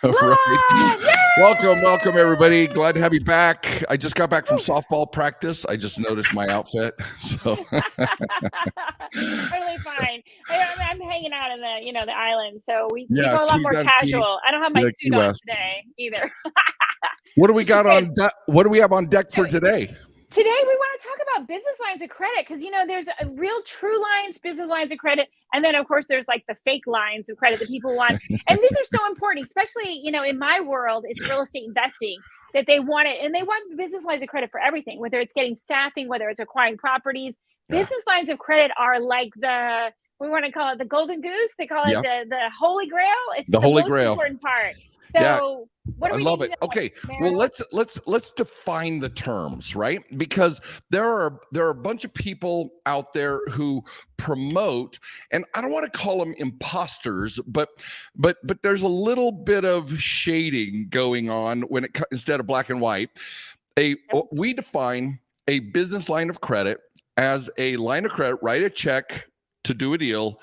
All right. Live! Welcome, everybody. Glad to have you Yay! back. I just got back from softball practice. I just noticed my outfit. So Totally fine. I'm hanging out in the island, so we yeah, go a lot she's more on casual. I don't have my Key suit on West. today either. What do we Which is got good. on deck? What do we have on deck So for today? today we want to talk about business lines of credit because there's a real true lines, business lines of credit, and then of course there's like the fake lines of credit that people want. And these are so important, especially in my world, it's real estate investing that they want it, and they want business lines of credit for everything, whether it's getting staffing, whether it's acquiring properties. Yeah. Business lines of credit are like we want to call it the golden goose. They call it Yep. the holy grail. It's The the Holy most Grail. important part. Yeah. So what do I we love need it. to know? Okay, Merrill? well let's define the terms, right? Because there are a bunch of people out there who promote, and I don't want to call them imposters, but there's a little bit of shading going on when instead of black and white. We define a business line of credit as a line of credit, write a check to do a deal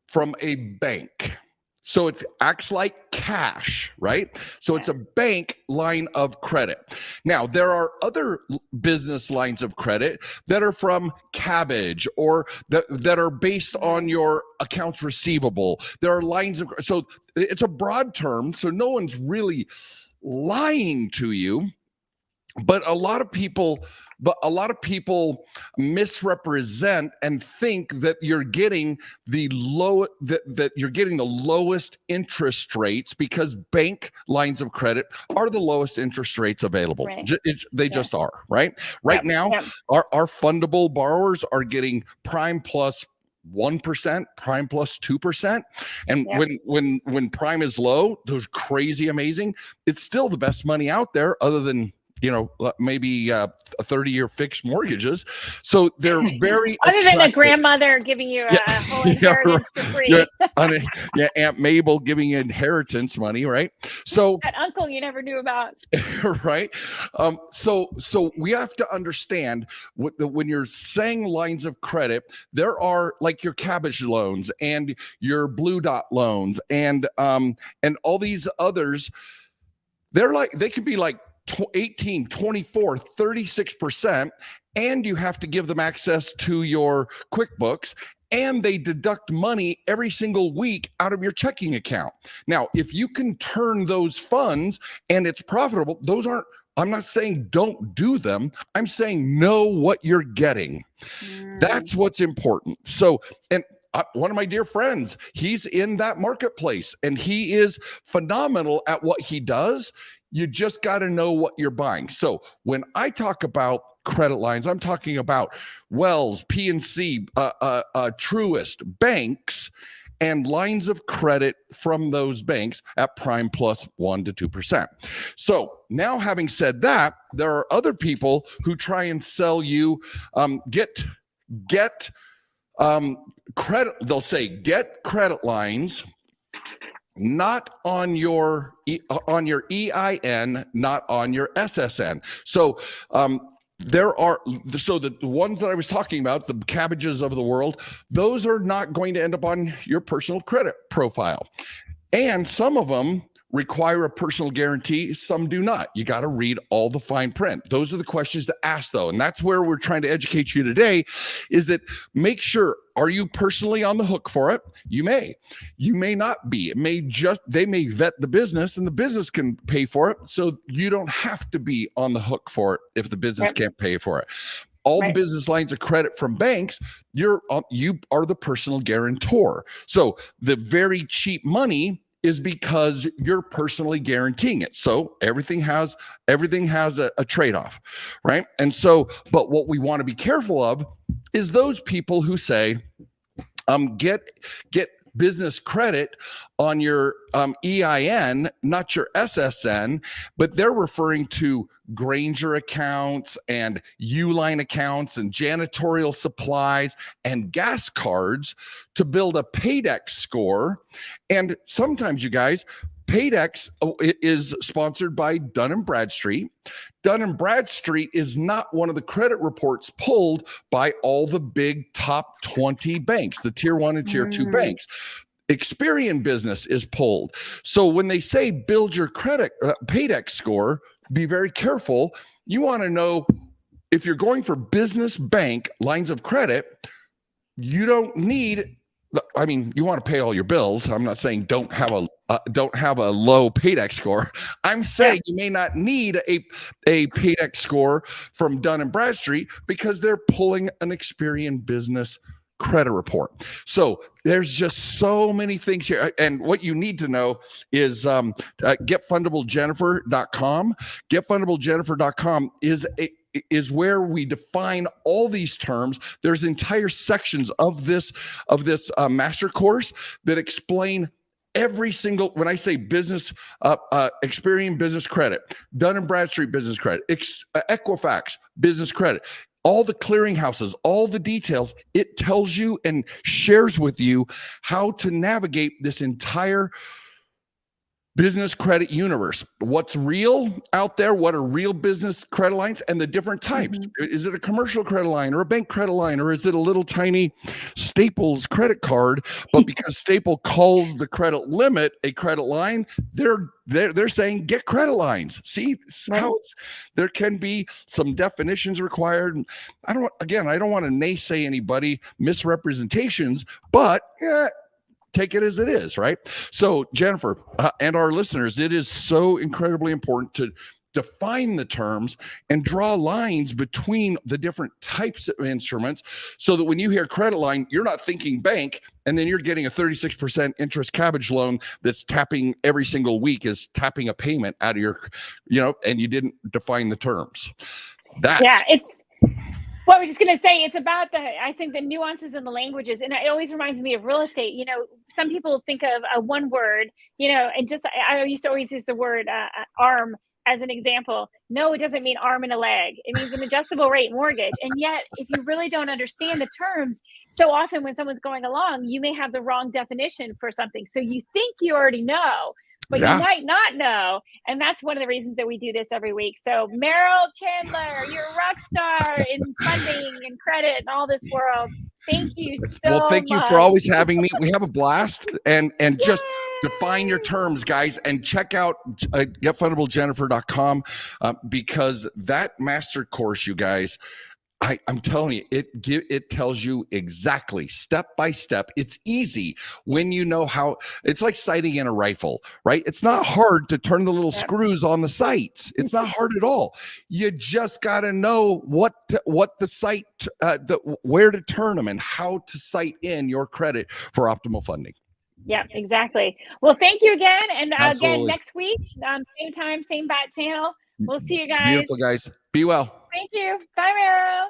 from a bank. So it acts like cash, right? So it's a bank line of credit. Now, there are other business lines of credit that are from Cabbage or that are based on your accounts receivable. There are lines of, so it's a broad term, so no one's really lying to you. But a lot of people misrepresent and think that you're getting the lowest interest rates because bank lines of credit are the lowest interest rates available. Right. They just are, right? Right now, our fundable borrowers are getting prime plus 1%, prime plus 2%. And when prime is low, those crazy amazing, it's still the best money out there other than maybe 30-year fixed mortgages. So they're very other than a grandmother giving you a whole inheritance for free. Aunt Mabel giving you inheritance money, right? So that uncle you never knew about. Right. So we have to understand when you're saying lines of credit, there are like your Cabbage loans and your Blue Dot loans and all these others. They can be like 18, 24, 36%, and you have to give them access to your QuickBooks, and they deduct money every single week out of your checking account. Now, if you can turn those funds and it's profitable, I'm not saying don't do them. I'm saying know what you're getting. That's what's important. So, and one of my dear friends, he's in that marketplace and he is phenomenal at what he does. You just got to know what you're buying. So when I talk about credit lines, I'm talking about Wells, PNC, Truist, banks, and lines of credit from those banks at prime plus 1 to 2%. So now, having said that, there are other people who try and sell you get credit. They'll say get credit lines, not on your EIN, not on your SSN. So the ones that I was talking about, the Cabbages of the world, those are not going to end up on your personal credit profile. And some of them require a personal guarantee, some do not. You got to read all the fine print. Those are the questions to ask, though. And that's where we're trying to educate you today, is that make sure, are you personally on the hook for it? You may not be. They may vet the business and the business can pay for it. So you don't have to be on the hook for it if the business can't pay for it. All the business lines of credit from banks, you are the personal guarantor. So the very cheap money is because you're personally guaranteeing it. So everything has a trade-off, right? And so, but what we want to be careful of is those people who say, get business credit on your EIN, not your SSN, but they're referring to Granger accounts and Uline accounts and janitorial supplies and gas cards to build a Paydex score. And sometimes, you guys, Paydex is sponsored by Dun & Bradstreet. Dun & Bradstreet is not one of the credit reports pulled by all the big top 20 banks, the tier 1 and tier 2 banks. Experian Business is pulled. So when they say build your credit Paydex score, be very careful. You want to know if you're going for business bank lines of credit, you don't need. I mean, you want to pay all your bills. I'm not saying don't have a low Paydex score. I'm saying you may not need a Paydex score from Dun and Bradstreet because they're pulling an Experian Business credit report. So there's just so many things here. And what you need to know is getfundablejennifer.com. Getfundablejennifer.com is where we define all these terms. There's entire sections of this master course that explain every single, when I say business, Experian Business Credit, Dun & Bradstreet Business Credit, Equifax Business Credit, all the clearinghouses, all the details, it tells you and shares with you how to navigate this entire business credit universe. What's real out there? What are real business credit lines and the different types? Is it a commercial credit line or a bank credit line, or is it a little tiny Staples credit card? But because Staple calls the credit limit a credit line, they're saying get credit lines. See how there can be some definitions required. I don't want to naysay anybody, misrepresentations, but take it as it is, right? So Jennifer and our listeners, it is so incredibly important to define the terms and draw lines between the different types of instruments so that when you hear credit line, you're not thinking bank and then you're getting a 36% interest cabbage loan that's tapping every single week, is tapping a payment out of your, and you didn't define the terms. Well, I was just going to say, it's about I think the nuances in the languages. And it always reminds me of real estate. Some people think of a one word, and just, I used to always use the word arm as an example. No, it doesn't mean arm and a leg. It means an adjustable rate mortgage. And yet, if you really don't understand the terms, so often when someone's going along, you may have the wrong definition for something. So you think you already know, but you might not know. And that's one of the reasons that we do this every week. So Merrill Chandler, you're a rock star in funding and credit and all this world. Thank you so much. Well, thank you for always having me. We have a blast. And just define your terms, guys, and check out getfundablejennifer.com because that master course, you guys, I'm telling you, it tells you exactly step by step. It's easy when you know how. It's like sighting in a rifle, right? It's not hard to turn the little screws on the sights. It's not hard at all. You just got to know what the sight, where to turn them and how to sight in your credit for optimal funding. Yeah, exactly. Well, thank you again. And Absolutely. Again, next week, same time, same bat channel. We'll see you guys. Beautiful, guys. Be well. Thank you. Bye, Merrill.